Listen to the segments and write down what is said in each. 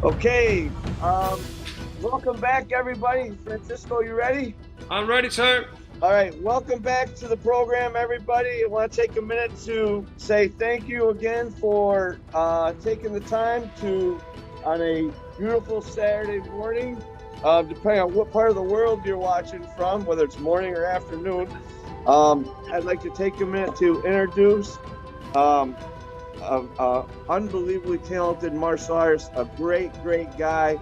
Okay, welcome back, everybody. Francisco, you ready? I'm ready, sir. All right, welcome back to the program, everybody. I want to take a minute to say thank you again for taking the time to, on a beautiful Saturday morning, depending on what part of the world you're watching from, whether it's morning or afternoon. I'd like to take a minute to introduce unbelievably talented martial artist, a great guy,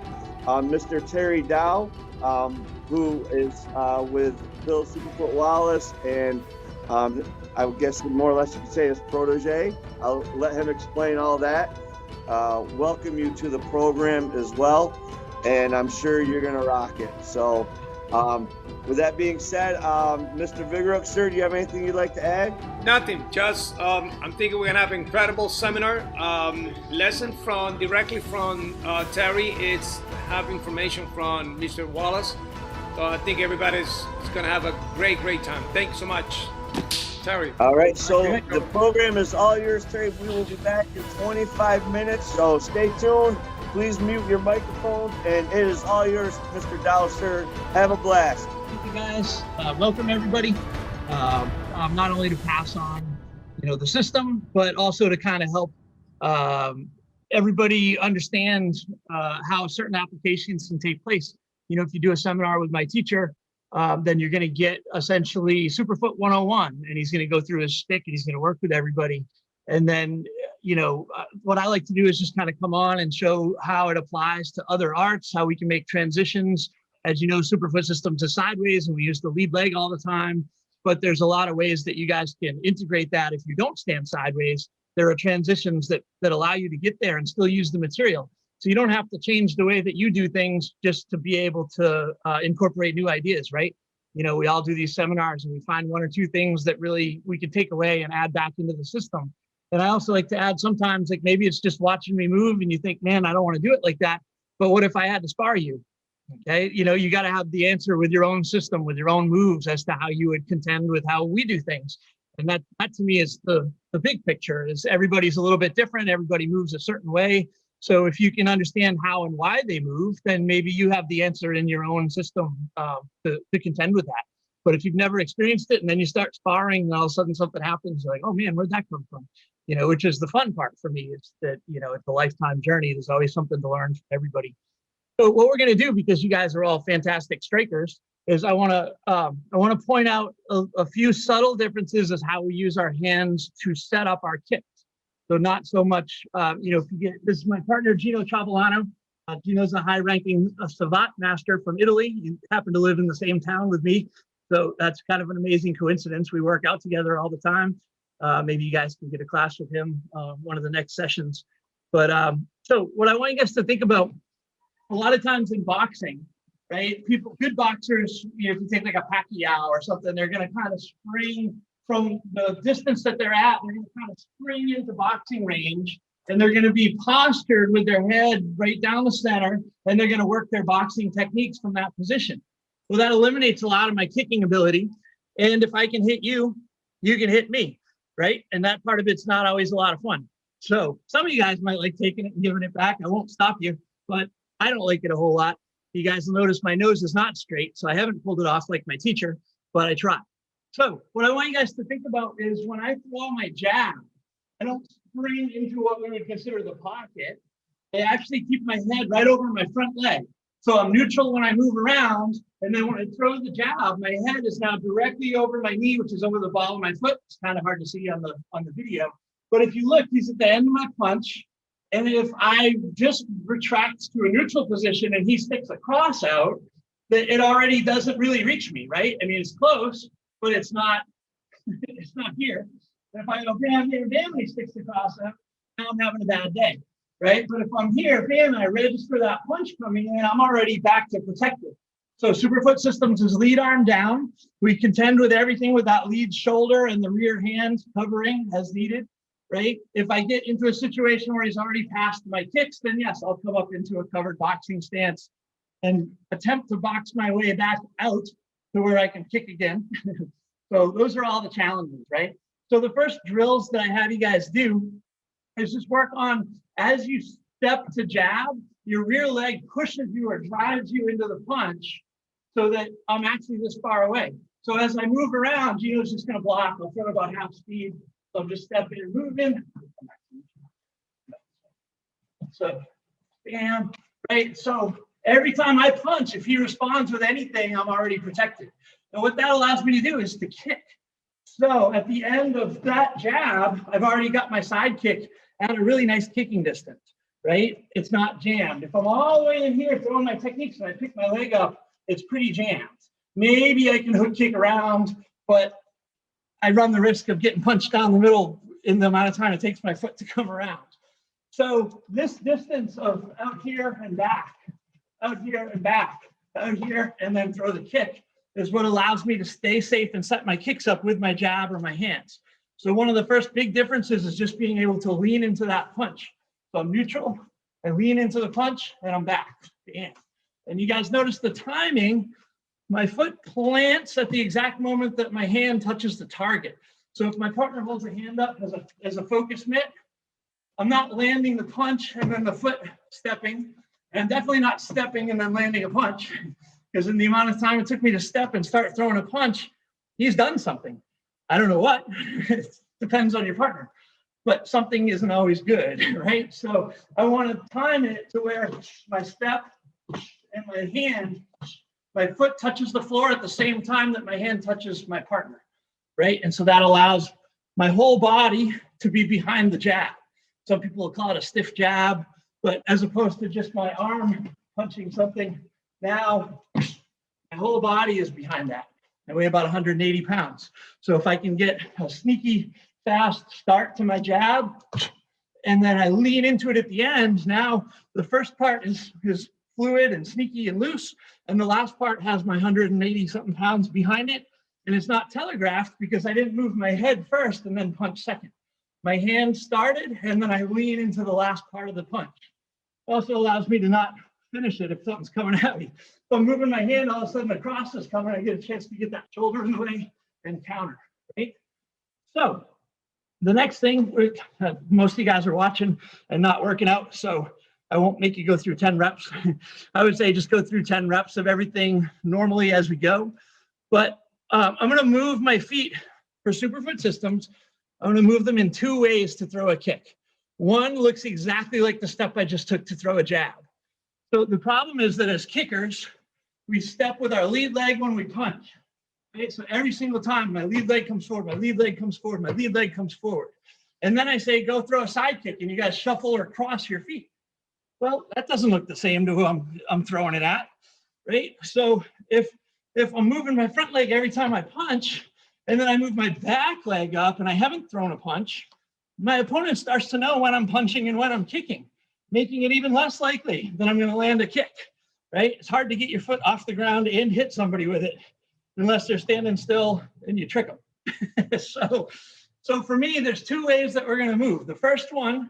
Mr. Terry Dow, who is with Bill Superfoot Wallace, and I would guess more or less you could say his protege. I'll let him explain all that. Welcome you to the program as well, and I'm sure you're gonna rock it. So with that being said, Mr. Vigoruk, sir, do you have anything you'd like to add? Nothing. Just I'm thinking we're gonna have an incredible seminar. Lesson directly from Terry. It's have information from Mr. Wallace. So I think everybody's gonna have a great time. Thank you so much, Terry. All right. So the program is all yours, Terry. We will be back in 25 minutes. So stay tuned. Please mute your microphones, and it is all yours, Mr. Dow, sir. Have a blast. Thank you, guys. Welcome, everybody. Not only to pass on, the system, but also to kind of help everybody understand how certain applications can take place. If you do a seminar with my teacher, then you're going to get essentially Superfoot 101, and he's going to go through his stick, and he's going to work with everybody. And then, what I like to do is just kind of come on and show how it applies to other arts, how we can make transitions. As you know, Superfoot systems is sideways, and we use the lead leg all the time. But there's a lot of ways that you guys can integrate that if you don't stand sideways. There are transitions that allow you to get there and still use the material. So you don't have to change the way that you do things just to be able to incorporate new ideas, right? We all do these seminars and we find one or two things that really we can take away and add back into the system. And I also like to add sometimes, like maybe it's just watching me move and you think, man, I don't want to do it like that. But what if I had to spar you? Okay, you got to have the answer with your own system, with your own moves as to how you would contend with how we do things. And that to me is the big picture. Is everybody's a little bit different. Everybody moves a certain way. So if you can understand how and why they move, then maybe you have the answer in your own system to contend with that. But if you've never experienced it and then you start sparring and all of a sudden something happens, you're like, oh man, where'd that come from? Which is the fun part for me. Is that, it's a lifetime journey. There's always something to learn from everybody. So what we're going to do, because you guys are all fantastic strikers, is I want to point out a few subtle differences as how we use our hands to set up our kicks. So not so much, if you get, this is my partner, Gino Chavolano. Gino's a high-ranking savate master from Italy. He happened to live in the same town with me. So that's kind of an amazing coincidence. We work out together all the time. Maybe you guys can get a class with him one of the next sessions. But so what I want you guys to think about, a lot of times in boxing, right? Good boxers, if you take like a Pacquiao or something, they're going to kind of spring from the distance that they're at. They're going to kind of spring into boxing range, and they're going to be postured with their head right down the center, and they're going to work their boxing techniques from that position. Well, that eliminates a lot of my kicking ability. And if I can hit you, you can hit me, right? And that part of it's not always a lot of fun. So some of you guys might like taking it and giving it back. I won't stop you, but I don't like it a whole lot. You guys will notice my nose is not straight, so I haven't pulled it off like my teacher, but I try. So what I want you guys to think about is when I throw my jab, I don't spring into what we would consider the pocket. I actually keep my head right over my front leg. So I'm neutral when I move around, and then when I throw the jab, my head is now directly over my knee, which is over the ball of my foot. It's kind of hard to see on the video. But if you look, he's at the end of my punch. And if I just retract to a neutral position and he sticks a cross out, that it already doesn't really reach me, right? I mean, it's close, but it's not here. And if I go bam, bam, bam, and he sticks the cross out, now I'm having a bad day, right? But if I'm here, bam, and I register that punch coming in, I'm already back to protected. So Superfoot Systems is lead arm down. We contend with everything with that lead shoulder and the rear hand covering as needed. Right? If I get into a situation where he's already passed my kicks, then yes, I'll come up into a covered boxing stance and attempt to box my way back out to where I can kick again. So those are all the challenges, right? So the first drills that I have you guys do is just work on, as you step to jab, your rear leg pushes you or drives you into the punch so that I'm actually this far away. So as I move around, Gino's just gonna block. I'll throw about half speed. So I'm just stepping and moving. So, bam, right? So every time I punch, if he responds with anything, I'm already protected. And what that allows me to do is to kick. So at the end of that jab, I've already got my side kick at a really nice kicking distance, right? It's not jammed. If I'm all the way in here throwing my techniques and I pick my leg up, it's pretty jammed. Maybe I can hook kick around, but I run the risk of getting punched down the middle in the amount of time it takes my foot to come around. So this distance of out here and back, out here and back, out here, and then throw the kick is what allows me to stay safe and set my kicks up with my jab or my hands. So one of the first big differences is just being able to lean into that punch. So I'm neutral, I lean into the punch, and I'm back. And you guys notice the timing. My foot plants at the exact moment that my hand touches the target. So if my partner holds a hand up as a focus mitt, I'm not landing the punch and then the foot stepping, and definitely not stepping and then landing a punch, because in the amount of time it took me to step and start throwing a punch, he's done something. I don't know what, it depends on your partner, but something isn't always good, right? So I want to time it to where my step and my hand, my foot touches the floor at the same time that my hand touches my partner, right? And so that allows my whole body to be behind the jab. Some people will call it a stiff jab, but as opposed to just my arm punching something, now my whole body is behind that. I weigh about 180 pounds. So if I can get a sneaky, fast start to my jab, and then I lean into it at the end, now the first part is fluid and sneaky and loose, and the last part has my 180 something pounds behind it, and it's not telegraphed because I didn't move my head first and then punch second. My hand started, and then I lean into the last part of the punch. It also allows me to not finish it if something's coming at me. So I'm moving my hand, all of a sudden a cross is coming, I get a chance to get that shoulder in the way and counter, right? So the next thing, most of you guys are watching and not working out, so I won't make you go through 10 reps. I would say just go through 10 reps of everything normally as we go. But I'm gonna move my feet for superfoot systems. I'm gonna move them in two ways to throw a kick. One looks exactly like the step I just took to throw a jab. So the problem is that as kickers, we step with our lead leg when we punch. Right? So every single time my lead leg comes forward, my lead leg comes forward, my lead leg comes forward. And then I say, go throw a side kick, and you guys shuffle or cross your feet. Well, that doesn't look the same to who I'm throwing it at, right? So if I'm moving my front leg every time I punch, and then I move my back leg up and I haven't thrown a punch, my opponent starts to know when I'm punching and when I'm kicking, making it even less likely that I'm going to land a kick, right? It's hard to get your foot off the ground and hit somebody with it unless they're standing still and you trick them. So for me, there's two ways that we're going to move. The first one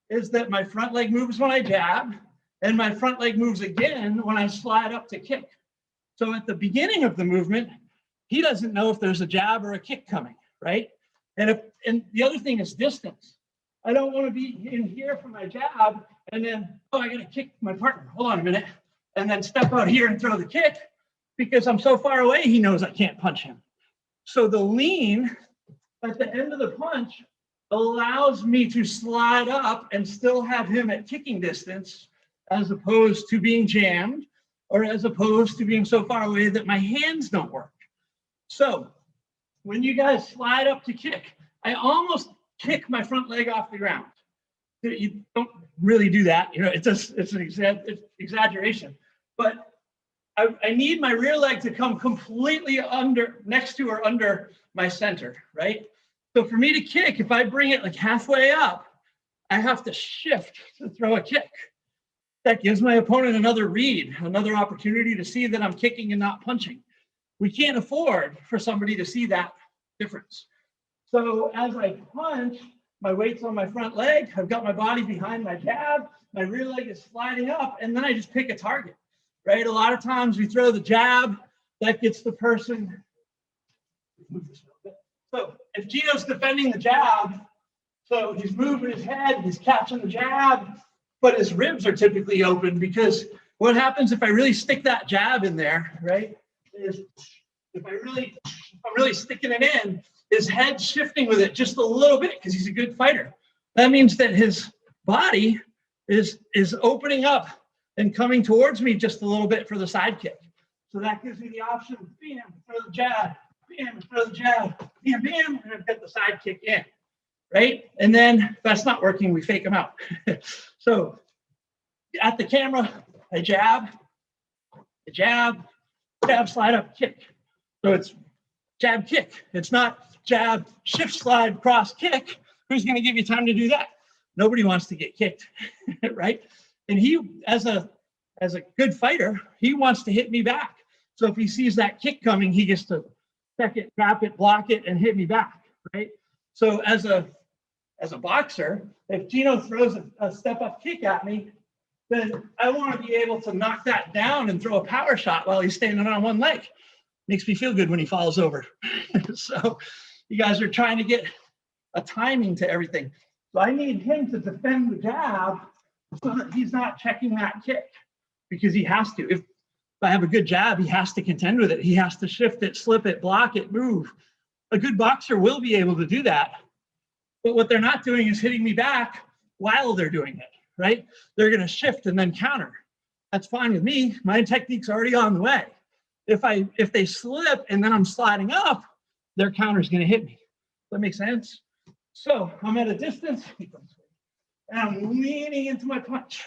is that my front leg moves when I jab, and my front leg moves again when I slide up to kick. So at the beginning of the movement, he doesn't know if there's a jab or a kick coming, right? And the other thing is distance. I don't want to be in here for my jab and then, oh, I got to kick my partner. Hold on a minute. And then step out here and throw the kick because I'm so far away, he knows I can't punch him. So the lean at the end of the punch allows me to slide up and still have him at kicking distance as opposed to being jammed or as opposed to being so far away that my hands don't work. So when you guys slide up to kick, I almost kick my front leg off the ground. You don't really do that, you know, it's an exaggeration, but I need my rear leg to come completely next to or under my center, right? So for me to kick, if I bring it like halfway up, I have to shift to throw a kick. That gives my opponent another read, another opportunity to see that I'm kicking and not punching. We can't afford for somebody to see that difference. So as I punch, my weight's on my front leg, I've got my body behind my jab, my rear leg is sliding up, and then I just pick a target, right? A lot of times we throw the jab, that gets the person. Move this a little bit. So if Gino's defending the jab, so he's moving his head, he's catching the jab, but his ribs are typically open, because what happens if I really stick that jab in there, right, is if I'm really sticking it in, his head's shifting with it just a little bit because he's a good fighter. That means that his body is opening up and coming towards me just a little bit for the side kick. So that gives me the option, bam, throw the jab, bam, throw the jab, bam, bam, and I've got the side kick in, right? And then if that's not working, we fake them out. So at the camera, I jab, slide up, kick. So it's jab, kick. It's not jab, shift, slide, cross, kick. Who's going to give you time to do that? Nobody wants to get kicked, right? And he, as a good fighter, he wants to hit me back. So if he sees that kick coming, he gets to check it, trap it, block it, and hit me back, right? So as a boxer, if Gino throws a step-up kick at me, then I want to be able to knock that down and throw a power shot while he's standing on one leg. Makes me feel good when he falls over. So you guys are trying to get a timing to everything. So I need him to defend the jab so that he's not checking that kick, because he has to. If I have a good jab, he has to contend with it. He has to shift it, slip it, block it, move. A good boxer will be able to do that. But what they're not doing is hitting me back while they're doing it, right? They're going to shift and then counter. That's fine with me. My technique's already on the way. If they slip and then I'm sliding up, their counter's going to hit me. Does that make sense? So I'm at a distance and I'm leaning into my punch,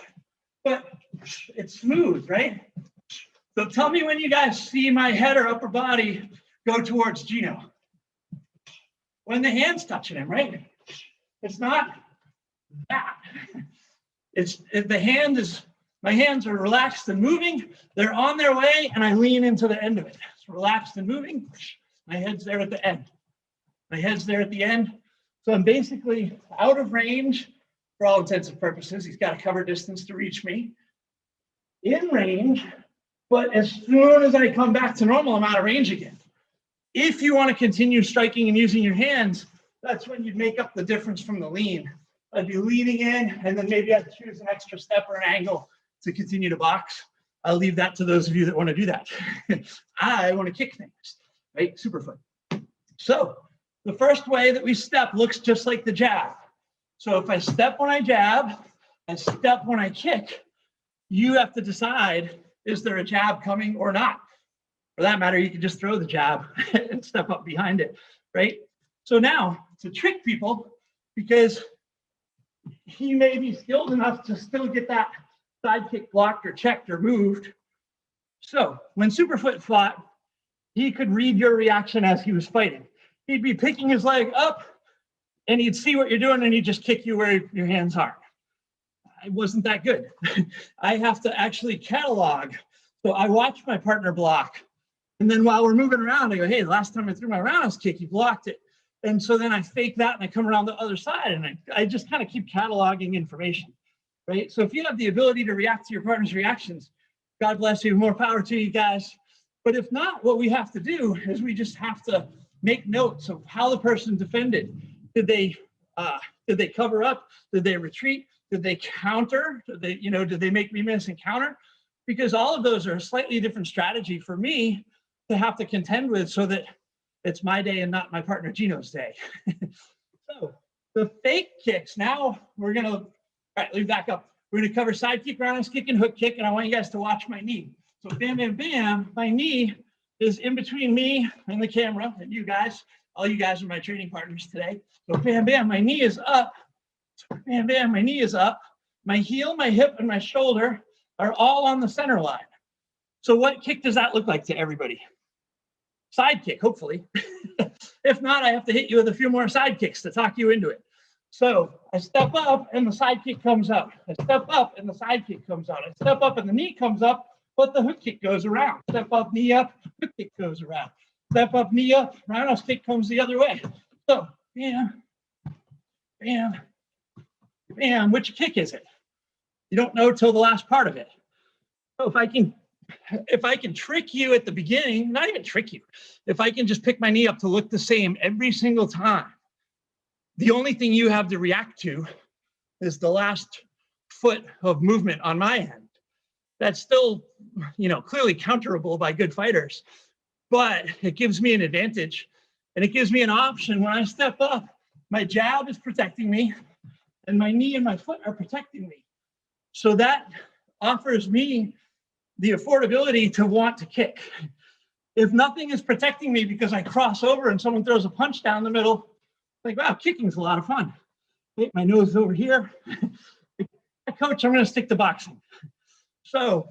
but it's smooth, right? So tell me when you guys see my head or upper body go towards Gino. When the hand's touching him, right? It's not that. My hands are relaxed and moving. They're on their way, and I lean into the end of it. It's relaxed and moving. My head's there at the end. My head's there at the end. So I'm basically out of range for all intents and purposes. He's got a cover distance to reach me. In range, but as soon as I come back to normal, I'm out of range again. If you want to continue striking and using your hands, that's when you'd make up the difference from the lean. I'd be leaning in, and then maybe I'd choose an extra step or an angle to continue to box. I'll leave that to those of you that want to do that. I want to kick things, right? Superfoot. So the first way that we step looks just like the jab. So if I step when I jab, and step when I kick, you have to decide, is there a jab coming or not? For that matter, you can just throw the jab and step up behind it, right? So now, to trick people, because he may be skilled enough to still get that side kick blocked or checked or moved. So when Superfoot fought, he could read your reaction as he was fighting. He'd be picking his leg up, and he'd see what you're doing, and he'd just kick you where your hands are. It wasn't that good. I have to actually catalog. So I watch my partner block. And then while we're moving around, I go, hey, the last time I threw my roundhouse kick, you blocked it. And so then I fake that and I come around the other side, and I just kind of keep cataloging information, right? So if you have the ability to react to your partner's reactions, God bless you, more power to you guys. But if not, what we have to do is we just have to make notes of how the person defended. Did they cover up? Did they retreat? Did they counter? Did they make me miss and counter? Because all of those are a slightly different strategy for me to have to contend with, so that it's my day and not my partner Gino's day. So the fake kicks, now we're gonna, all right, leave back up. We're gonna cover side kick, roundhouse kick, and hook kick, and I want you guys to watch my knee. So bam, bam, bam, my knee is in between me and the camera, and you guys, all you guys are my training partners today. So bam, bam, my knee is up. Bam, bam, my knee is up. My heel, my hip, and my shoulder are all on the center line. So what kick does that look like to everybody? Side kick, hopefully. If not, I have to hit you with a few more side kicks to talk you into it. So I step up and the side kick comes out. I step up and the side kick comes out. I step up and the knee comes up, but the hook kick goes around. Step up, knee up, hook kick goes around. Step up, knee up, roundhouse kick comes the other way. So bam, bam, bam. Which kick is it? You don't know till the last part of it. So if I can trick you at the beginning, not even trick you, if I can just pick my knee up to look the same every single time, the only thing you have to react to is the last foot of movement on my end. That's still, clearly counterable by good fighters, but it gives me an advantage, and it gives me an option. When I step up, my jab is protecting me, and my knee and my foot are protecting me. So that offers me the affordability to want to kick. If nothing is protecting me because I cross over and someone throws a punch down the middle, like, wow, kicking's a lot of fun. Wait, my nose is over here. Coach, I'm going to stick to boxing. So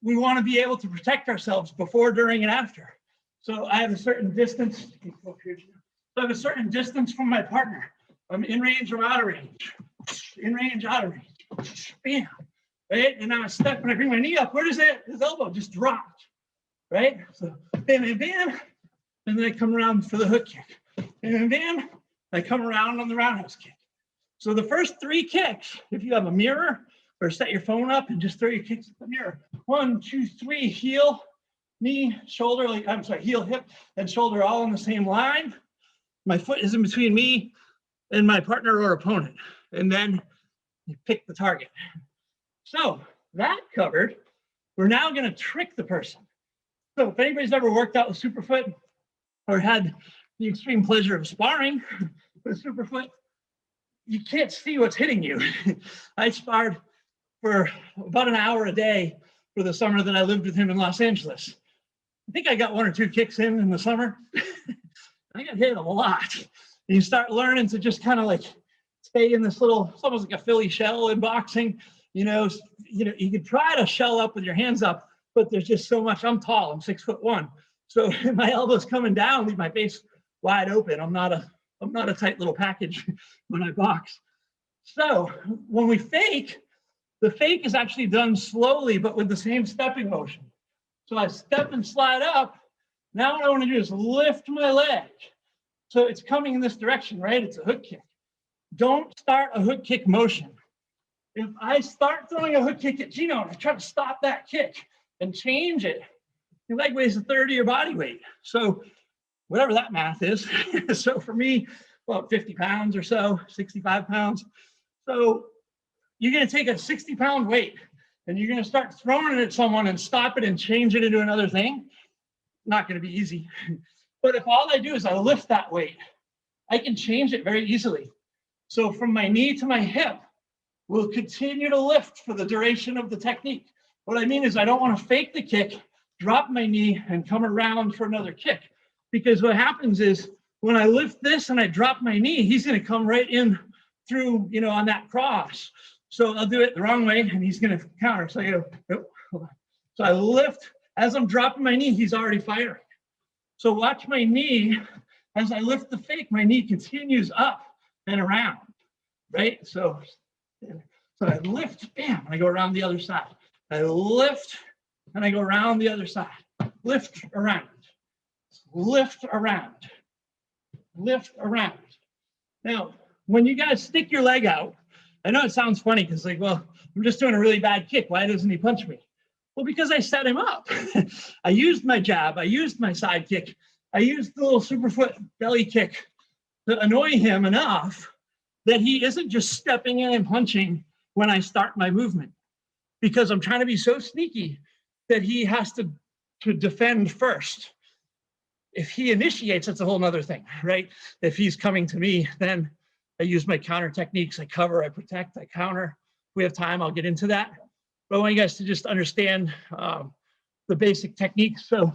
we want to be able to protect ourselves before, during, and after. So I have a certain distance. So I have a certain distance from my partner. I'm in range or out of range. In range, out of range. Bam. Right? And now I step and I bring my knee up. Where does his elbow just drop? Right? So bam, bam, bam. And then I come around for the hook kick. Bam, bam, bam. I come around on the roundhouse kick. So the first 3 kicks, if you have a mirror or set your phone up and just throw your kicks at the mirror. 1, 2, 3, heel, knee, shoulder, heel, hip, and shoulder all in the same line. My foot is in between me and my partner or opponent. And then you pick the target. So that covered, we're now going to trick the person. So if anybody's ever worked out with Superfoot or had the extreme pleasure of sparring with Superfoot, you can't see what's hitting you. I sparred for about an hour a day for the summer that I lived with him in Los Angeles. I think I got 1 or 2 kicks in the summer. I got hit a lot. And you start learning to just kind of like stay in this little, it's almost like a Philly shell in boxing. You could try to shell up with your hands up, but there's just so much. I'm tall, I'm 6'1". So my elbows coming down, leave my face wide open. I'm not a tight little package when I box. So when we fake, the fake is actually done slowly, but with the same stepping motion. So I step and slide up. Now what I want to do is lift my leg. So it's coming in this direction, right? It's a hook kick. Don't start a hook kick motion. If I start throwing a hook kick at Gino and I try to stop that kick and change it, your leg weighs a third of your body weight. So whatever that math is. So for me, about 50 pounds or so, 65 pounds. So you're going to take a 60-pound weight and you're going to start throwing it at someone and stop it and change it into another thing. Not going to be easy. But if all I do is I lift that weight, I can change it very easily. So from my knee to my hip, we'll continue to lift for the duration of the technique. What I mean is I don't want to fake the kick, drop my knee, and come around for another kick. Because what happens is when I lift this and I drop my knee, he's going to come right in through, on that cross. So I'll do it the wrong way and he's going to counter. So I go, oh, hold on. So I lift. As I'm dropping my knee, he's already firing. So watch my knee. As I lift the fake, my knee continues up and around, right? So I lift, bam, and I go around the other side. I lift and I go around the other side. Lift around, lift around, lift around. Now, when you guys stick your leg out, I know it sounds funny because I'm just doing a really bad kick. Why doesn't he punch me? Well, because I set him up. I used my jab. I used my side kick. I used the little Superfoot belly kick to annoy him enough that he isn't just stepping in and punching when I start my movement, because I'm trying to be so sneaky that he has to defend first. If he initiates, it's a whole nother thing, right? If he's coming to me, then I use my counter techniques. I cover, I protect, I counter. If we have time, I'll get into that. But I want you guys to just understand the basic techniques. So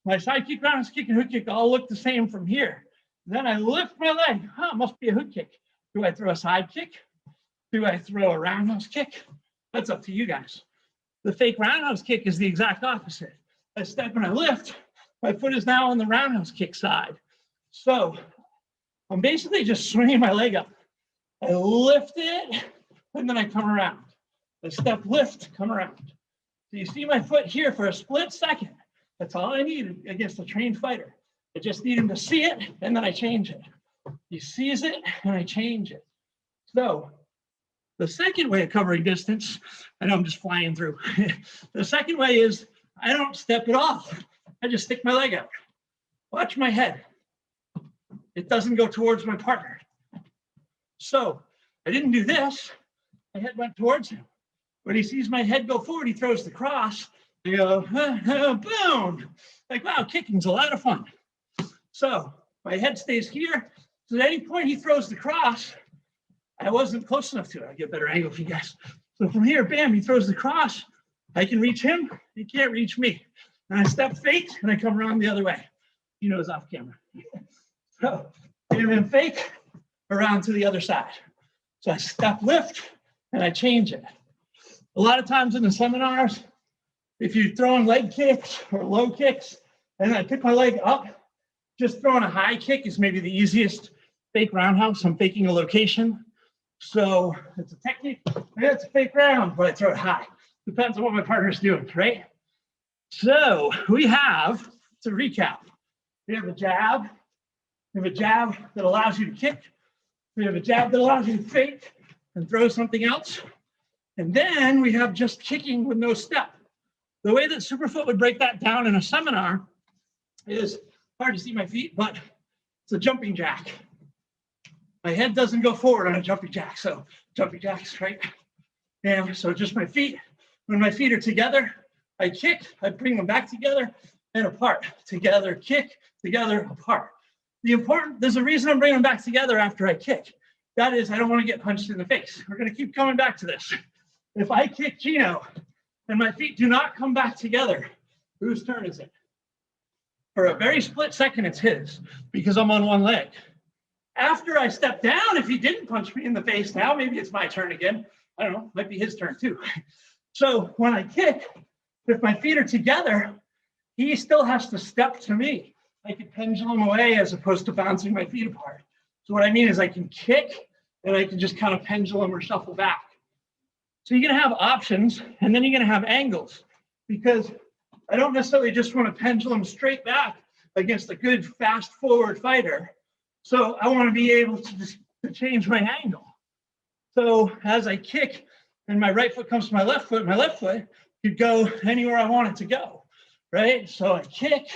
my side kick, roundhouse kick, and hook kick all look the same from here. Then I lift my leg. Must be a hook kick. Do I throw a side kick? Do I throw a roundhouse kick? That's up to you guys. The fake roundhouse kick is the exact opposite. I step and I lift. My foot is now on the roundhouse kick side. So I'm basically just swinging my leg up. I lift it, and then I come around. I step, lift, come around. So you see my foot here for a split second. That's all I need against a trained fighter. I just need him to see it, and then I change it. He sees it, and I change it. So the second way of covering distance, I know I'm just flying through. The second way is I don't step at all. I just stick my leg out. Watch my head. It doesn't go towards my partner. So I didn't do this. my head went towards him. When he sees my head go forward, he throws the cross. I go, boom. Like, wow, kicking's a lot of fun. So my head stays here. So at any point he throws the cross, I wasn't close enough to it. I'll get a better angle for you guys. So from here, bam, he throws the cross. I can reach him. He can't reach me. And I step fake and I come around the other way. He knows off camera. So and then fake around to the other side. So I step lift and I change it. A lot of times in the seminars, if you're throwing leg kicks or low kicks, and I pick my leg up, just throwing a high kick is maybe the easiest fake roundhouse. I'm faking a location. So it's a technique, and it's a fake round, but I throw it high. Depends on what my partner's doing, right? So we have, to recap, we have a jab. We have a jab that allows you to kick. We have a jab that allows you to fake and throw something else. And then we have just kicking with no step. The way that Superfoot would break that down in a seminar is, hard to see my feet, but it's a jumping jack. My head doesn't go forward on a jumping jack. So jumping jacks, right? And so just my feet. When my feet are together, I kick, I bring them back together and apart. Together, kick, together, apart. There's a reason I'm bringing them back together after I kick. That is, I don't want to get punched in the face. We're going to keep coming back to this. If I kick Gino and my feet do not come back together, whose turn is it? For a very split second, it's his, because I'm on one leg. After I step down, if he didn't punch me in the face, now maybe it's my turn again. I don't know, might be his turn too. So when I kick, if my feet are together, he still has to step to me. I can pendulum away as opposed to bouncing my feet apart. So what I mean is I can kick and I can just kind of pendulum or shuffle back. So you're going to have options, and then you're going to have angles, because I don't necessarily just want to pendulum straight back against a good fast forward fighter. So I want to be able to change my angle. So as I kick and my right foot comes to my left foot could go anywhere I want it to go, right? So I kick,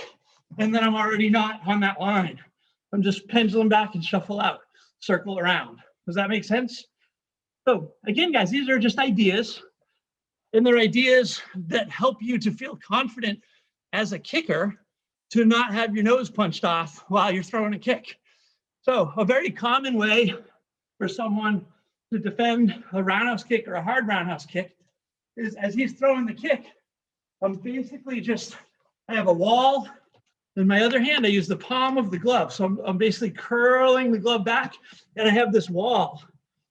and then I'm already not on that line. I'm just pendulum back and shuffle out, circle around. Does that make sense? So again, guys, these are just ideas, and they're ideas that help you to feel confident as a kicker to not have your nose punched off while you're throwing a kick. So a very common way for someone to defend a roundhouse kick or a hard roundhouse kick is, as he's throwing the kick, I'm basically I have a wall. In my other hand, I use the palm of the glove. So I'm basically curling the glove back, and I have this wall,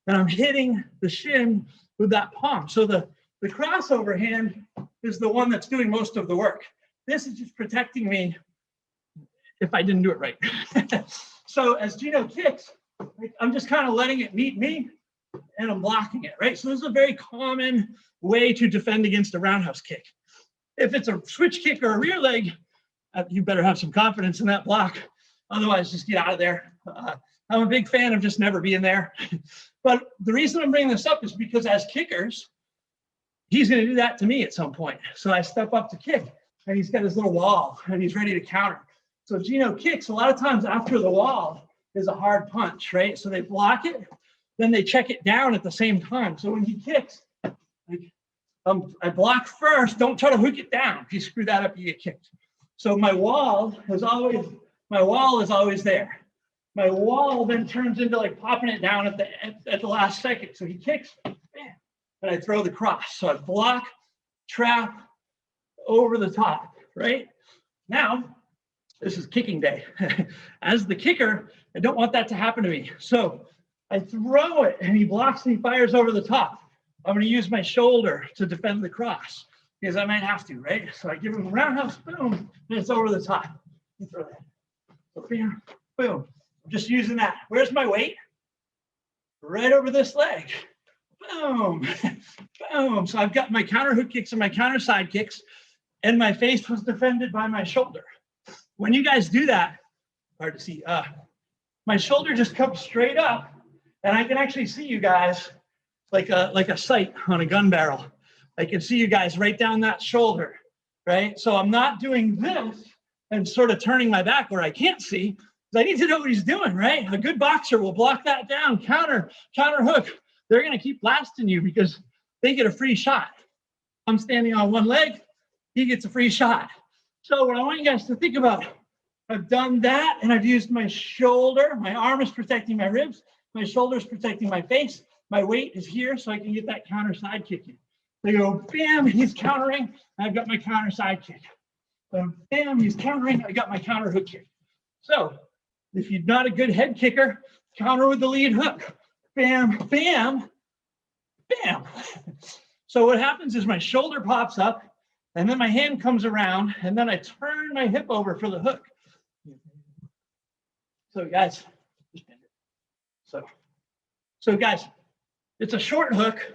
and I'm hitting the shin with that palm. So the crossover hand is the one that's doing most of the work. This is just protecting me if I didn't do it right. So as Gino kicks, I'm just kind of letting it meet me, and I'm blocking it, right? So this is a very common way to defend against a roundhouse kick. If it's a switch kick or a rear leg, you better have some confidence in that block. Otherwise, just get out of there. I'm a big fan of just never being there. But the reason I'm bringing this up is because as kickers, he's going to do that to me at some point. So I step up to kick, and he's got his little wall, and he's ready to counter. So Gino kicks, a lot of times after the wall is a hard punch, right? So they block it, then they check it down at the same time. So when he kicks, I block first, don't try to hook it down. If you screw that up, you get kicked. So my wall is always there. My wall then turns into like popping it down at the last second. So he kicks, bam, and I throw the cross. So I block, trap, over the top, right? Now, this is kicking day. As the kicker, I don't want that to happen to me. So I throw it, and he blocks and he fires over the top. I'm going to use my shoulder to defend the cross, because I might have to, right? So I give him a roundhouse, boom, and it's over the top. You throw that. So here, boom. I'm just using that. Where's my weight? Right over this leg. Boom, boom. So I've got my counter hook kicks and my counter side kicks, and my face was defended by my shoulder. When you guys do that, hard to see, my shoulder just comes straight up, and I can actually see you guys like a sight on a gun barrel. I can see you guys right down that shoulder, right? So I'm not doing this and sort of turning my back where I can't see, because I need to know what he's doing, right? A good boxer will block that down, counter hook, they're going to keep blasting you because they get a free shot. I'm standing on one leg, he gets a free shot. So what I want you guys to think about, I've done that and I've used my shoulder. My arm is protecting my ribs. My shoulder is protecting my face. My weight is here so I can get that counter side kick in. They go, bam, he's countering. I've got my counter side kick. So, bam, he's countering. I got my counter hook kick. So if you're not a good head kicker, counter with the lead hook. Bam, bam, bam. So what happens is my shoulder pops up and then my hand comes around and then I turn my hip over for the hook. So guys, so guys, it's a short hook,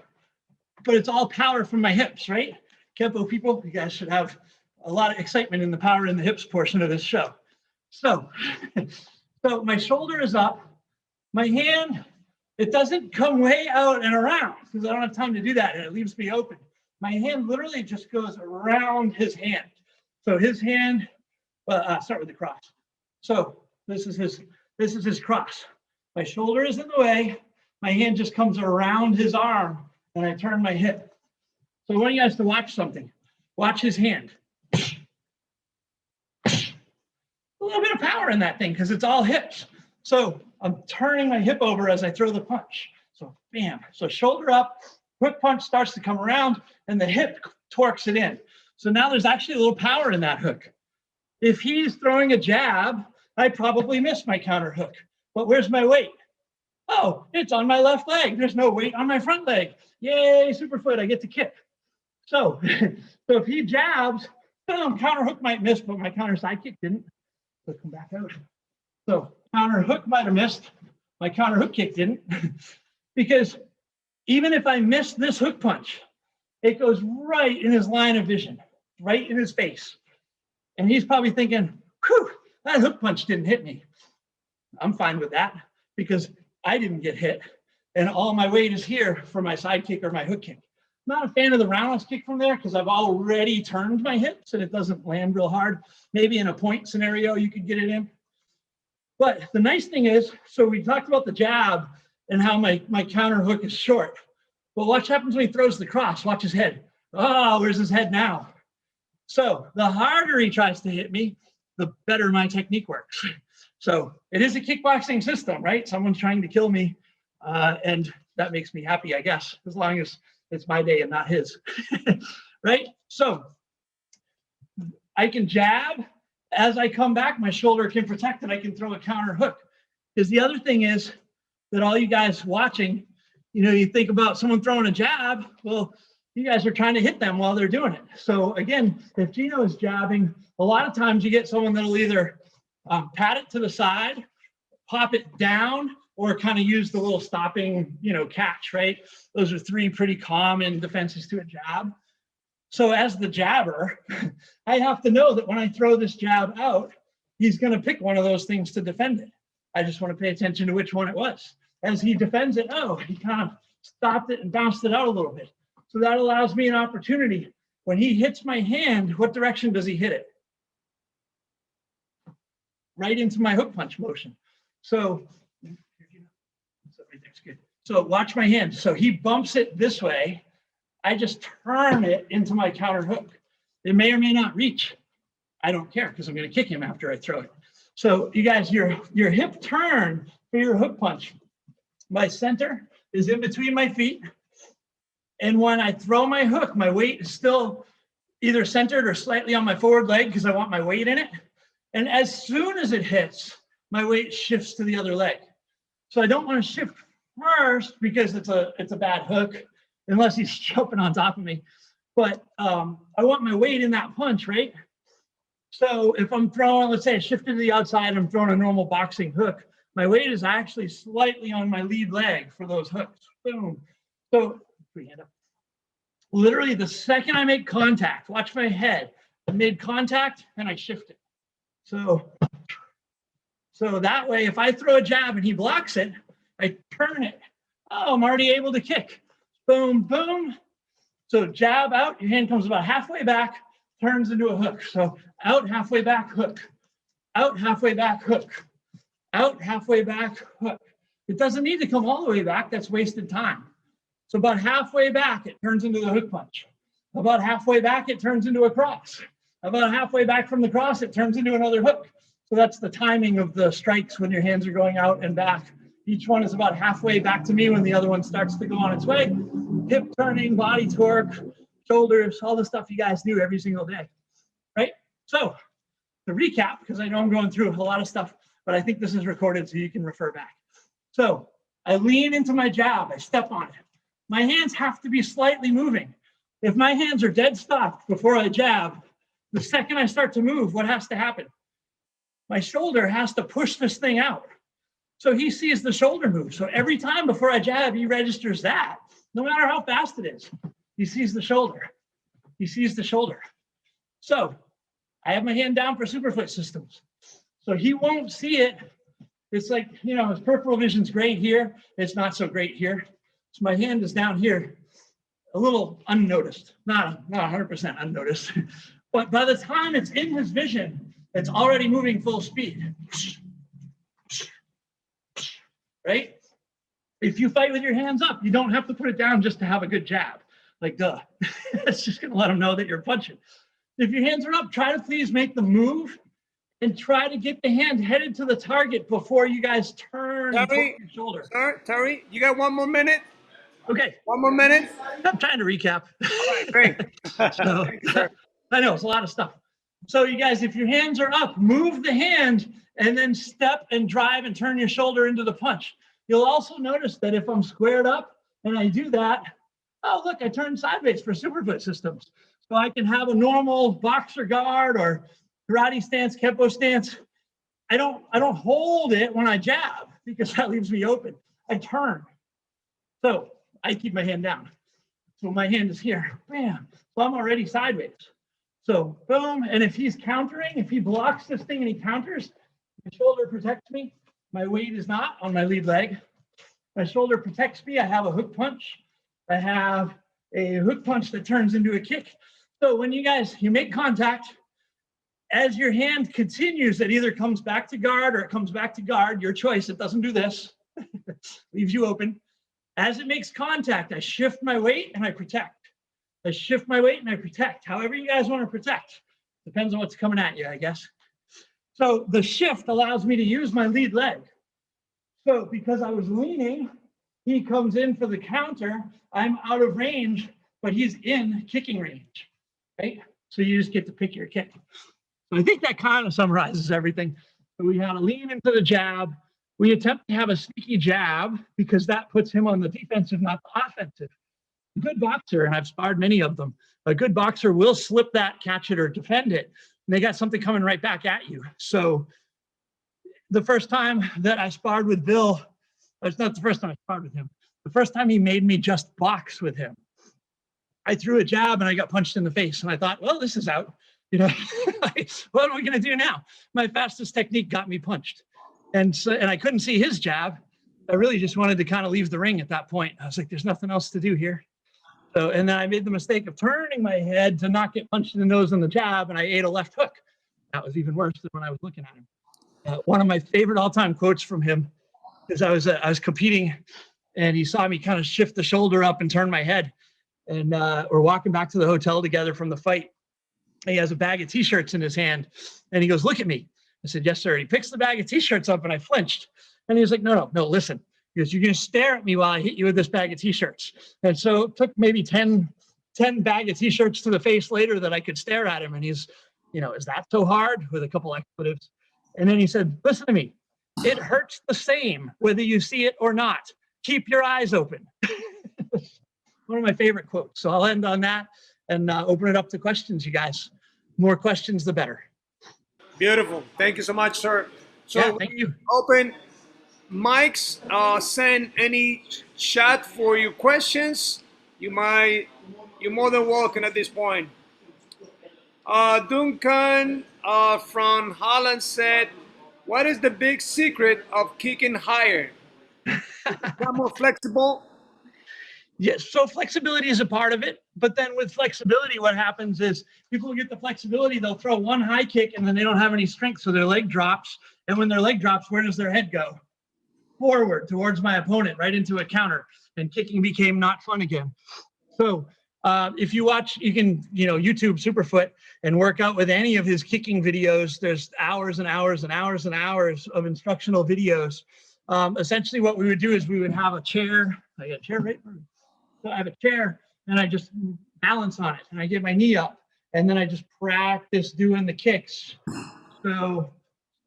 but it's all power from my hips, right? Kempo people, you guys should have a lot of excitement in the power in the hips portion of this show. So my shoulder is up, my hand, it doesn't come way out and around because I don't have time to do that and it leaves me open. My hand literally just goes around his hand. So his hand, start with the cross. So this is his cross. My shoulder is in the way. My hand just comes around his arm and I turn my hip. So I want you guys to watch something. Watch his hand. A little bit of power in that thing because it's all hips. So I'm turning my hip over as I throw the punch. So bam. So shoulder up, quick punch starts to come around and the hip torques it in. So now there's actually a little power in that hook. If he's throwing a jab, I probably miss my counter hook. But where's my weight? Oh, it's on my left leg. There's no weight on my front leg. Yay, superfoot, I get to kick. So if he jabs, counter hook might miss, but my counter side kick didn't. So come back out. So counter hook might have missed. My counter hook kick didn't. Because even if I miss this hook punch, it goes right in his line of vision, right in his face. And he's probably thinking, whew, that hook punch didn't hit me. I'm fine with that because I didn't get hit and all my weight is here for my side kick or my hook kick. I'm not a fan of the roundhouse kick from there because I've already turned my hips and it doesn't land real hard. Maybe in a point scenario, you could get it in. But the nice thing is, so we talked about the jab and how my counter hook is short. Well, watch what happens when he throws the cross. Watch his head. Oh, where's his head now? So the harder he tries to hit me, the better my technique works. So it is a kickboxing system, right? Someone's trying to kill me, and that makes me happy, I guess, as long as it's my day and not his, right? So I can jab. As I come back, my shoulder can protect and I can throw a counter hook. Because the other thing is that all you guys watching, you think about someone throwing a jab, well, you guys are trying to hit them while they're doing it. So again, if Gino is jabbing, a lot of times you get someone that'll either pat it to the side, pop it down, or kind of use the little stopping, catch, right? Those are three pretty common defenses to a jab. So as the jabber, I have to know that when I throw this jab out, he's going to pick one of those things to defend it. I just want to pay attention to which one it was. As he defends it, he kind of stopped it and bounced it out a little bit. So that allows me an opportunity. When he hits my hand, what direction does he hit it? Right into my hook punch motion. So watch my hand. So he bumps it this way. I just turn it into my counter hook. It may or may not reach. I don't care because I'm going to kick him after I throw it. So you guys, your hip turn for your hook punch. My center is in between my feet. And when I throw my hook, my weight is still either centered or slightly on my forward leg because I want my weight in it. And as soon as it hits, my weight shifts to the other leg. So I don't want to shift first because it's a bad hook, unless he's jumping on top of me. But I want my weight in that punch, right? So if I'm throwing, let's say I shifted to the outside, I'm throwing a normal boxing hook, my weight is actually slightly on my lead leg for those hooks. Boom. So literally the second I make contact, watch my head. I made contact and I shift it. So that way, if I throw a jab and he blocks it, I turn it. Oh, I'm already able to kick. Boom, boom. So jab out, your hand comes about halfway back, turns into a hook. So out, halfway back, hook. Out, halfway back, hook. Out, halfway back, hook. It doesn't need to come all the way back. That's wasted time. So about halfway back, it turns into the hook punch. About halfway back, it turns into a cross. About halfway back from the cross, it turns into another hook. So that's the timing of the strikes when your hands are going out and back. Each one is about halfway back to me when the other one starts to go on its way. Hip turning, body torque, shoulders, all the stuff you guys do every single day, right? So to recap, because I know I'm going through a lot of stuff, but I think this is recorded so you can refer back. So I lean into my jab, I step on it. My hands have to be slightly moving. If my hands are dead stopped before I jab, the second I start to move, what has to happen? My shoulder has to push this thing out. So he sees the shoulder move. So every time before I jab, he registers that, no matter how fast it is. He sees the shoulder. He sees the shoulder. So I have my hand down for superfoot systems. So he won't see it. It's like, you know, his peripheral vision's great here. It's not so great here. So my hand is down here, a little unnoticed, not 100% unnoticed. But by the time it's in his vision, it's already moving full speed. Right? If you fight with your hands up, you don't have to put it down just to have a good jab. Like, duh. It's just going to let them know that you're punching. If your hands are up, try to please make the move and try to get the hand headed to the target before you guys turn and Terry, your shoulder. Sir, Terry, you got 1 more minute? Okay. 1 more minute? I'm trying to recap. All right, great. So, I know it's a lot of stuff. So you guys, if your hands are up, move the hand and then step and drive and turn your shoulder into the punch. You'll also notice that if I'm squared up and I do that, oh, look, I turn sideways for superfoot systems. So I can have a normal boxer guard or karate stance, kempo stance. I don't hold it when I jab because that leaves me open. I turn. So I keep my hand down. So my hand is here, bam. So I'm already sideways. So boom, and if he's countering, if he blocks this thing and he counters, my shoulder protects me. My weight is not on my lead leg. My shoulder protects me. I have a hook punch. I have a hook punch that turns into a kick. So when you make contact, as your hand continues, it either comes back to guard or it comes back to guard, your choice. It doesn't do this, leaves you open. As it makes contact, I shift my weight and I protect. I shift my weight and I protect. However you guys want to protect. Depends on what's coming at you, I guess. So the shift allows me to use my lead leg. So because I was leaning, he comes in for the counter. I'm out of range, but he's in kicking range, right? So you just get to pick your kick. So I think that kind of summarizes everything. So we had to lean into the jab. We attempt to have a sneaky jab because that puts him on the defensive, not the offensive. A good boxer, and I've sparred many of them, a good boxer will slip that, catch it, or defend it. And they got something coming right back at you. So the first time that I sparred with Bill, it's not the first time I sparred with him. The first time he made me just box with him. I threw a jab and I got punched in the face. And I thought, well, this is out. You know, what are we going to do now? My fastest technique got me punched. And I couldn't see his jab. I really just wanted to kind of leave the ring at that point. I was like, there's nothing else to do here. So, and then I made the mistake of turning my head to not get punched in the nose on the jab, and I ate a left hook. That was even worse than when I was looking at him. One of my favorite all-time quotes from him is I was competing, and he saw me kind of shift the shoulder up and turn my head, and we're walking back to the hotel together from the fight. He has a bag of T-shirts in his hand, and he goes, "Look at me." I said, "Yes, sir." He picks the bag of T-shirts up, and I flinched. And he was like, no, listen. He goes, "You're going to stare at me while I hit you with this bag of T-shirts." And so it took maybe 10 bag of T-shirts to the face later that I could stare at him. And he's, you know, "Is that so hard?" with a couple expletives. And then he said, "Listen to me. It hurts the same whether you see it or not. Keep your eyes open." One of my favorite quotes. So I'll end on that and open it up to questions, you guys. More questions, the better. Beautiful. Thank you so much, sir. So Yeah, thank you. Open mics. Send any chat for your questions. You're more than welcome at this point. Duncan from Holland said, "What is the big secret of kicking higher? Become more flexible." Yes, so flexibility is a part of it, but then with flexibility, what happens is people who get the flexibility, they'll throw one high kick and then they don't have any strength, so their leg drops. And when their leg drops, where does their head go? forward towards my opponent, right into a counter, and kicking became not fun again. So if you watch, you can, YouTube Superfoot and work out with any of his kicking videos. There's hours and hours and hours and hours of instructional videos. Essentially what we would do is we would have a chair. I got a chair right here. So I have a chair and I just balance on it and I get my knee up and then I just practice doing the kicks. So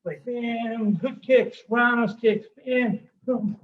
like bam, hook kicks, roundhouse kicks, bam, boom.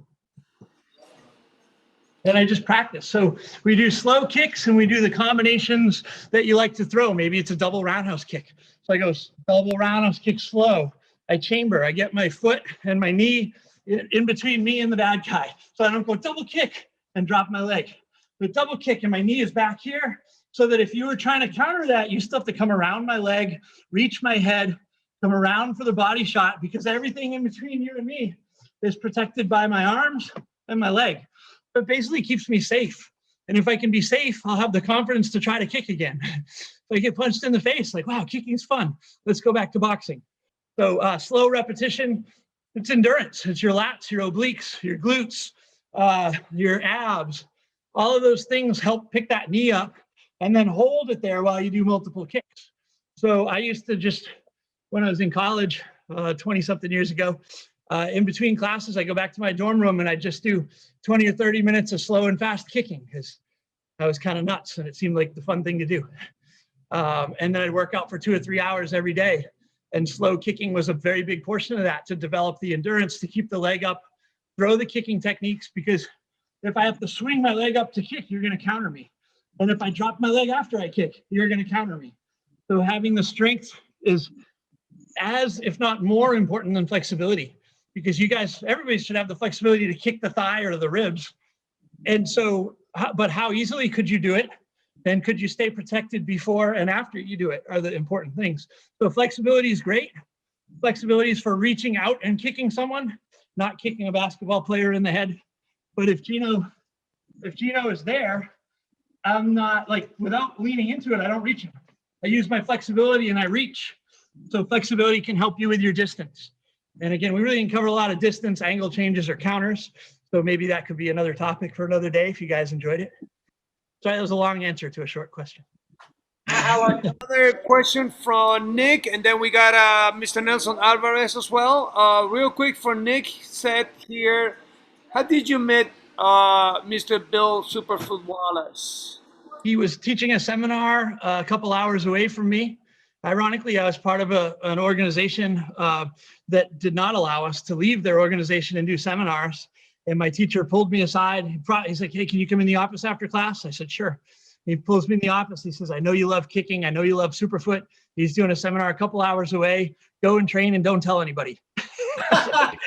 And I just practice. So we do slow kicks and we do the combinations that you like to throw. Maybe it's a double roundhouse kick. So I go double roundhouse kick slow. I chamber. I get my foot and my knee in between me and the bad guy. So I don't go double kick and drop my leg. The double kick and my knee is back here so that if you were trying to counter that, you still have to come around my leg, reach my head, come around for the body shot because everything in between you and me is protected by my arms and my leg. It basically keeps me safe. And if I can be safe, I'll have the confidence to try to kick again. If I get punched in the face, like, wow, kicking's fun. Let's go back to boxing. So slow repetition, it's endurance. It's your lats, your obliques, your glutes, your abs. All of those things help pick that knee up and then hold it there while you do multiple kicks. So I used to just, when I was in college 20-something years ago, in between classes, I go back to my dorm room and I just do 20 or 30 minutes of slow and fast kicking because I was kind of nuts and it seemed like the fun thing to do. And then I'd work out for 2 or 3 hours every day. And slow kicking was a very big portion of that to develop the endurance, to keep the leg up, throw the kicking techniques, because if I have to swing my leg up to kick, you're going to counter me. And if I drop my leg after I kick, you're going to counter me. So having the strength is as, if not more important than flexibility. Because you guys, everybody should have the flexibility to kick the thigh or the ribs. And so, but how easily could you do it? And could you stay protected before and after you do it are the important things. So flexibility is great. Flexibility is for reaching out and kicking someone, not kicking a basketball player in the head. But if Gino is there, I'm not, like, without leaning into it, I don't reach him. I use my flexibility and I reach. So flexibility can help you with your distance. And again, we really didn't cover a lot of distance, angle changes, or counters. So maybe that could be another topic for another day if you guys enjoyed it. Sorry, that was a long answer to a short question. I have another question from Nick, and then we got Mr. Nelson Alvarez as well. Real quick for Nick, said here, how did you meet Mr. Bill Superfoot Wallace? He was teaching a seminar a couple hours away from me. Ironically, I was part of an organization that did not allow us to leave their organization and do seminars. And my teacher pulled me aside. He's like, hey, can you come in the office after class? I said, sure. He pulls me in the office. He says, I know you love kicking. I know you love Superfoot. He's doing a seminar a couple hours away. Go and train and don't tell anybody. That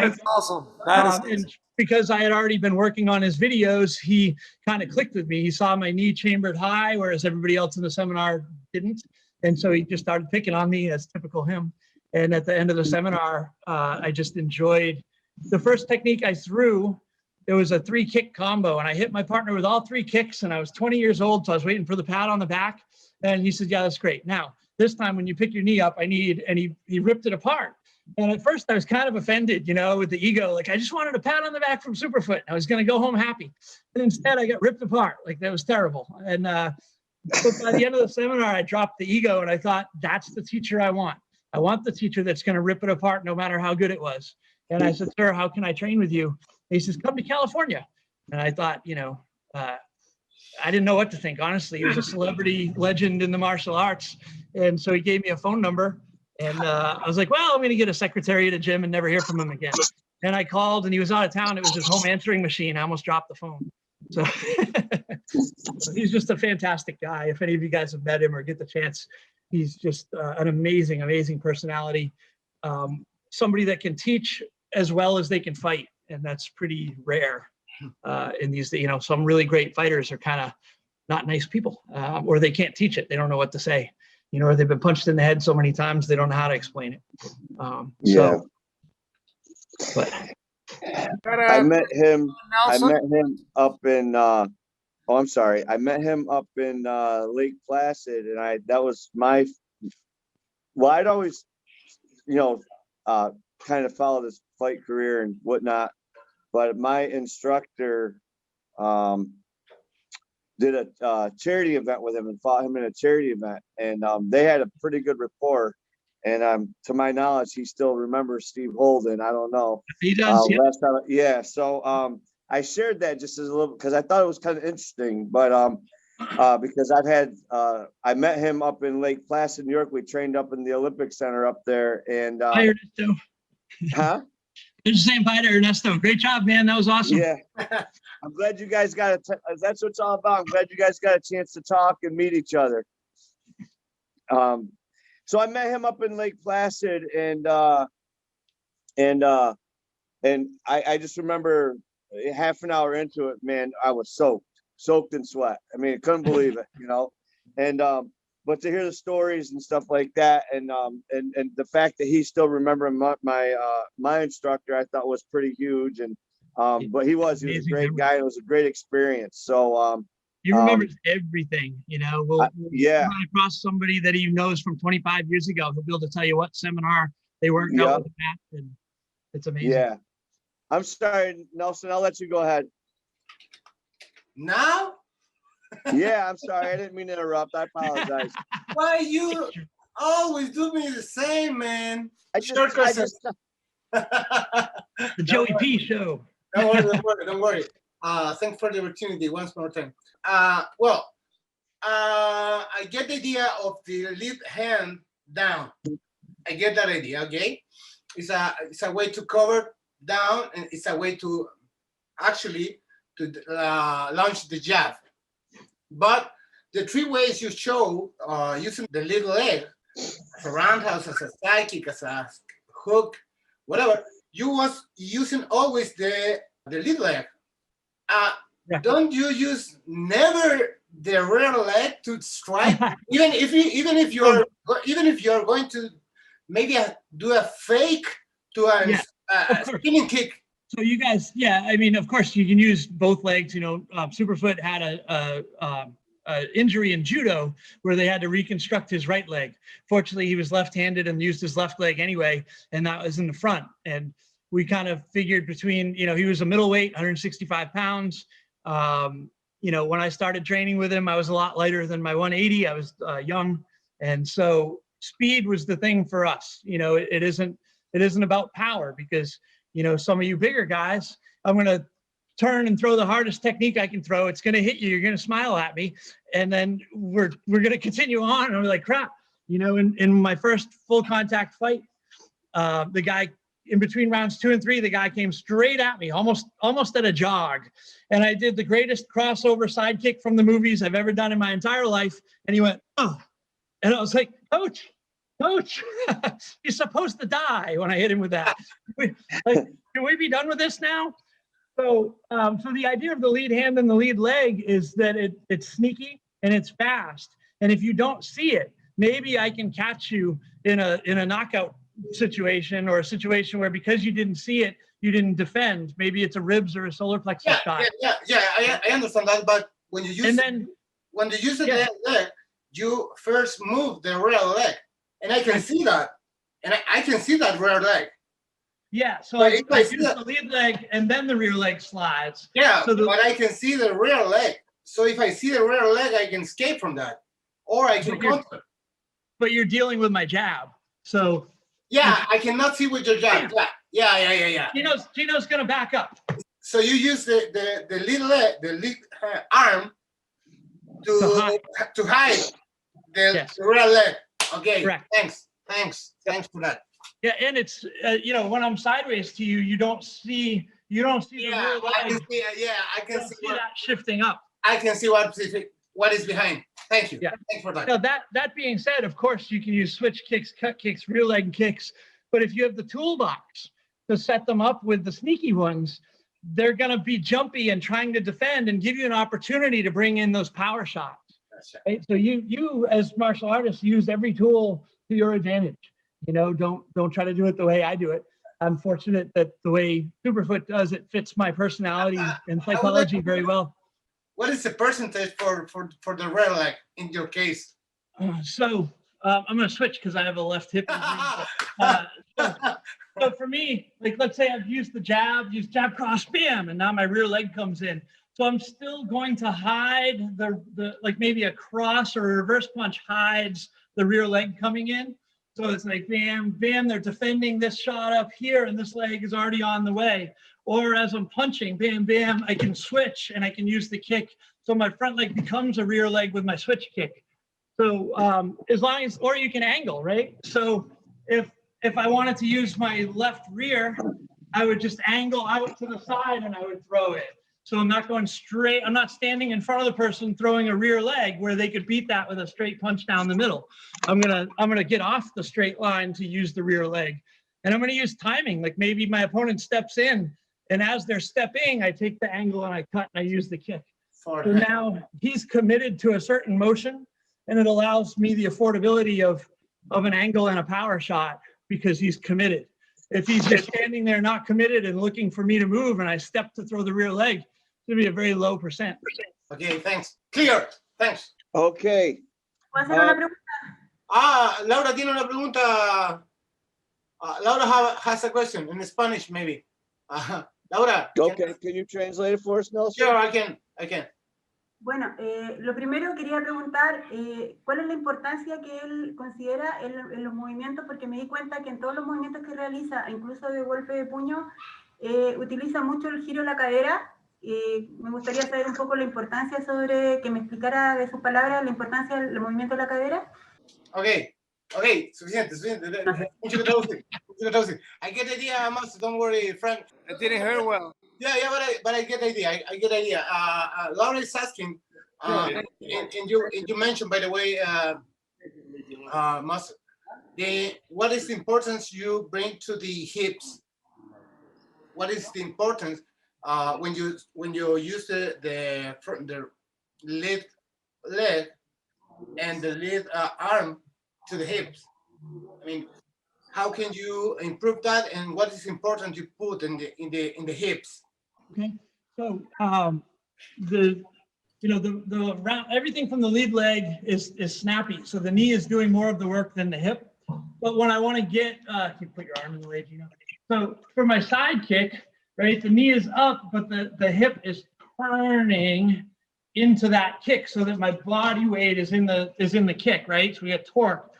is awesome. That is awesome. And because I had already been working on his videos, he kind of clicked with me. He saw my knee chambered high, whereas everybody else in the seminar didn't. And so he just started picking on me, as typical him. And at the end of the seminar, I just enjoyed the first technique I threw. It was a 3-kick combo, and I hit my partner with all 3 kicks, and I was 20 years old, so I was waiting for the pat on the back. And he said, yeah, that's great. Now, this time when you pick your knee up, and he ripped it apart. And at first I was kind of offended, with the ego. Like, I just wanted a pat on the back from Superfoot. I was going to go home happy. And instead I got ripped apart. Like, that was terrible. And but by the end of the seminar, I dropped the ego and I thought, that's the teacher I want. I want the teacher that's going to rip it apart no matter how good it was. And I said, sir, how can I train with you? And he says, come to California. And I thought, I didn't know what to think. Honestly, he was a celebrity legend in the martial arts. And so he gave me a phone number. And I was like, well, I'm going to get a secretary at a gym and never hear from him again. And I called and he was out of town. It was his home answering machine. I almost dropped the phone. So he's just a fantastic guy. If any of you guys have met him or get the chance, he's just an amazing, amazing personality. Somebody that can teach as well as they can fight. And that's pretty rare in these, some really great fighters are kind of not nice people, or they can't teach it. They don't know what to say. Or they've been punched in the head so many times, they don't know how to explain it. Yeah. But I met him up in, I met him up in Lake Placid, and that was I'd always, kind of followed his fight career and whatnot. But my instructor did a charity event with him and fought him in a charity event, and they had a pretty good rapport. And to my knowledge, he still remembers Steve Holden. I don't know. He does. Yeah. Last time, yeah. So I shared that just as a little because I thought it was kind of interesting. But because I met him up in Lake Placid, New York. We trained up in the Olympic Center up there, and Hi, Ernesto. huh? Just saying bye to Ernesto. Great job, man. That was awesome. Yeah. I'm glad you guys got that's what it's all about. I'm glad you guys got a chance to talk and meet each other. So I met him up in Lake Placid, and I just remember half an hour into it, man, I was soaked in sweat. I mean, I couldn't believe it, you know. And but to hear the stories and stuff like that, and the fact that he still remembered my instructor, I thought was pretty huge. And but he was a great guy. It was a great experience. So he remembers everything, you know. We'll yeah. run across somebody that he knows from 25 years ago. He'll be able to tell you what seminar they worked out with that, and it's amazing. Yeah. I'm sorry, Nelson. I'll let you go ahead. Now? Yeah, I'm sorry. I didn't mean to interrupt. I apologize. Why you always do me the same, man? The Joey P show. Don't worry. Thanks for the opportunity once more time. Well, I get the idea of the lead hand down. I get that idea, okay? It's a way to cover down, and it's a way to actually to launch the jab. But the three ways you show using the lead leg, as a roundhouse, as a side kick, as a hook, whatever, you was using always the lead leg. Don't you use never the rear leg to strike? even if you're going to maybe do a fake to a spinning kick. So you guys, I mean, of course, you can use both legs. You know, Superfoot had a injury in judo where they had to reconstruct his right leg. Fortunately, he was left-handed and used his left leg anyway, and that was in the front. And we kind of figured between, you know, he was a middleweight, 165 pounds. You know, when I started training with him, I was a lot lighter than my 180. I was young, and so speed was the thing for us. You know, it isn't about power, because you know, some of you bigger guys, I'm going to turn and throw the hardest technique I can throw. It's going to hit you. You're going to smile at me. And then we're going to continue on. And we're like, crap. You know, in my first full contact fight, the guy in between rounds 2 and 3, the guy came straight at me, almost at a jog. And I did the greatest crossover side kick from the movies I've ever done in my entire life. And he went, oh. And I was like, Coach, you're supposed to die when I hit him with that. Can we be done with this now? So the idea of the lead hand and the lead leg is that it's sneaky and it's fast. And if you don't see it, maybe I can catch you in a knockout situation, or a situation where because you didn't see it, you didn't defend. Maybe it's a ribs or a solar plexus shot. I understand that. But when you use the leg, you first move the rear leg. And I can see that. And I can see that rear leg. Yeah, so I use the lead leg and then the rear leg slides. Yeah, but I can see the rear leg. So if I see the rear leg, I can escape from that. Or I can counter. But you're dealing with my jab. So yeah, I cannot see with your jab. Yeah. Gino's gonna back up. So you use the lead leg, the lead arm to hide the rear leg. Okay, correct. Thanks for that. Yeah, and it's you know, when I'm sideways to you, you don't see the rear leg. I can see that shifting up. I can see what is behind. Thank you. Yeah. Thanks for that. Now that being said, of course you can use switch kicks, cut kicks, rear leg kicks, but if you have the toolbox to set them up with the sneaky ones, they're gonna be jumpy and trying to defend and give you an opportunity to bring in those power shots. Right? So you as martial artists use every tool to your advantage. You know, don't try to do it the way I do it. I'm fortunate that the way Superfoot does it fits my personality and psychology very well. What is the percentage for the rear leg in your case? I'm going to switch because I have a left hip. So for me, like, let's say I've used jab cross, bam, and now my rear leg comes in. So I'm still going to hide the like maybe a cross or a reverse punch hides the rear leg coming in. So it's like, bam, bam, they're defending this shot up here and this leg is already on the way. Or as I'm punching, bam, bam, I can switch and I can use the kick. So my front leg becomes a rear leg with my switch kick. So as long as, or you can angle, right? So if I wanted to use my left rear, I would just angle out to the side and I would throw it. So I'm not going straight, I'm not standing in front of the person throwing a rear leg where they could beat that with a straight punch down the middle. I'm gonna get off the straight line to use the rear leg. And I'm gonna use timing, like maybe my opponent steps in and as they're stepping, I take the angle and I cut and I use the kick. So now he's committed to a certain motion and it allows me the affordability of an angle and a power shot because he's committed. If he's just standing there not committed and looking for me to move and I step to throw the rear leg, it's gonna be a very low percent. Okay, thanks. Clear. Thanks. Okay. ¿Puedo hacer una pregunta? Laura tiene una pregunta. Laura has a question in Spanish, maybe. Laura. Okay, can you translate it for us, Nelson? Sure, I can. Bueno, lo primero quería preguntar cuál es la importancia que él considera en los movimientos, porque me di cuenta que en todos los movimientos que realiza, incluso de golpe de puño, utiliza mucho el giro de la cadera. Me gustaría saber un poco la importancia sobre, que me explicara de sus palabras la importancia del movimiento de la cadera. Okay, suficiente. Mucho que traducir. I get the idea, Master, don't worry, Frank. It didn't hurt well. Yeah, but I get the idea. I get the idea. Laura is asking, and you mentioned, by the way, Master, what is the importance you bring to the hips? What is the importance when you use the lead leg and the lead arm to the hips? I mean, how can you improve that, and what is important you put in the hips? Okay, so the round, everything from the lead leg is snappy. So the knee is doing more of the work than the hip. But when I want to get, you put your arm in the way, you know. So for my side kick, right, the knee is up, but the hip is turning into that kick so that my body weight is in the kick, right? So we get torque.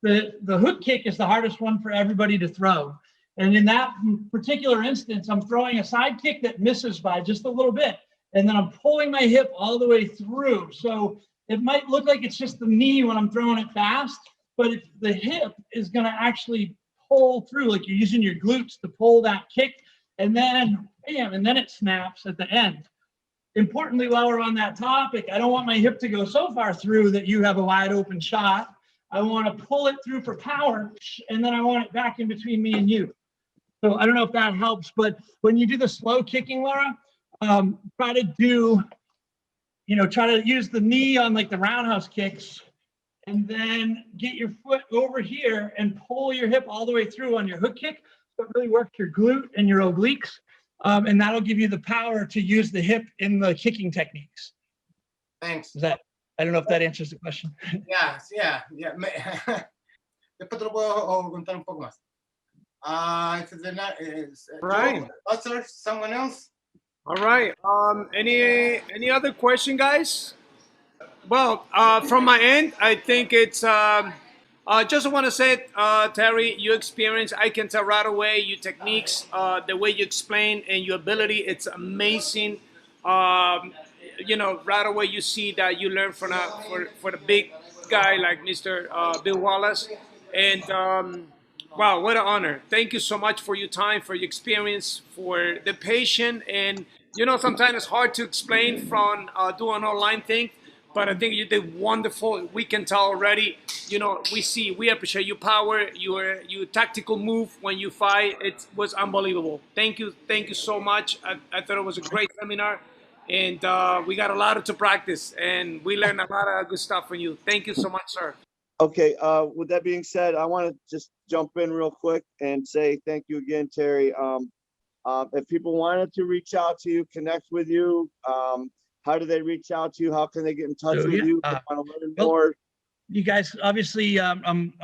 The hook kick is the hardest one for everybody to throw. And in that particular instance, I'm throwing a side kick that misses by just a little bit. And then I'm pulling my hip all the way through. So it might look like it's just the knee when I'm throwing it fast, but the hip is going to actually pull through, like you're using your glutes to pull that kick. And then, bam, and then it snaps at the end. Importantly, while we're on that topic, I don't want my hip to go so far through that you have a wide open shot. I want to pull it through for power, and then I want it back in between me and you. So I don't know if that helps, but when you do the slow kicking, Laura, try to use the knee on like the roundhouse kicks, and then get your foot over here and pull your hip all the way through on your hook kick. So it really works your glute and your obliques, and that'll give you the power to use the hip in the kicking techniques. Thanks. I don't know if that answers the question. Yeah. Después te lo puedo contar un poco más. Right. Someone else? All right. Any other question, guys? Well, from my end, I think it's just want to say, Terry, your experience, I can tell right away your techniques, the way you explain, and your ability. It's amazing. Right away you see that you learn for the big guy like Mr. Bill Wallace, and wow, what an honor. Thank you so much for your time, for your experience, for the patience. And sometimes it's hard to explain from doing an online thing, but I think you did wonderful. We can tell already, we appreciate your power, your tactical move when you fight. It was unbelievable. Thank you so much. I thought it was a great seminar. And we got a lot to practice, and we learned a lot of good stuff from you. Thank you so much, sir. Okay, with that being said, I want to just jump in real quick and say thank you again, Terry. If people wanted to reach out to you, connect with you, how do they reach out to you? How can they get in touch with you? Want to learn more? You guys, obviously, I'm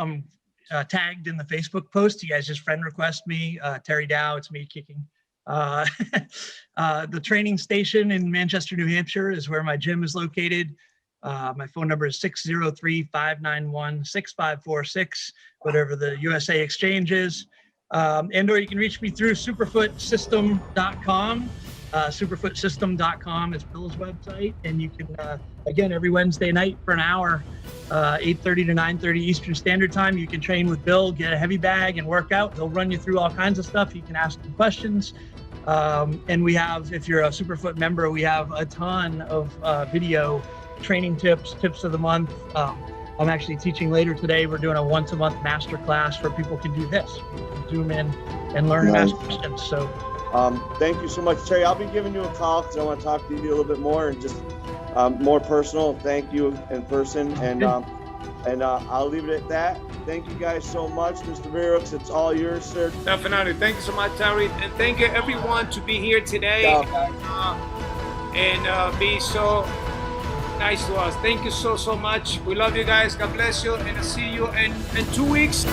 tagged in the Facebook post. You guys just friend request me, Terry Dow, it's me kicking. The training station in Manchester, New Hampshire is where my gym is located. My phone number is 603-591-6546, whatever the USA exchange is. And or you can reach me through superfootsystem.com. Superfootsystem.com is Bill's website. And you can, again, every Wednesday night for an hour, 8:30 to 9:30 Eastern Standard Time, you can train with Bill, get a heavy bag and work out. He'll run you through all kinds of stuff. You can ask him questions. And we have, if you're a Superfoot member, we have a ton of video training tips of the month. I'm actually teaching later today. We're doing a once a month master class where people can do this. You can zoom in and learn and ask questions. So thank you so much, Terry. I'll be giving you a call because I want to talk to you a little bit more and just more personal. Thank you in person, and I'll leave it at that. Thank you guys so much, Mr. Virux. It's all yours, sir. Definitely. Thank you so much, Terry, and thank you everyone to be here today and be so nice to us. Thank you so much. We love you guys. God bless you, and I'll see you in 2 weeks.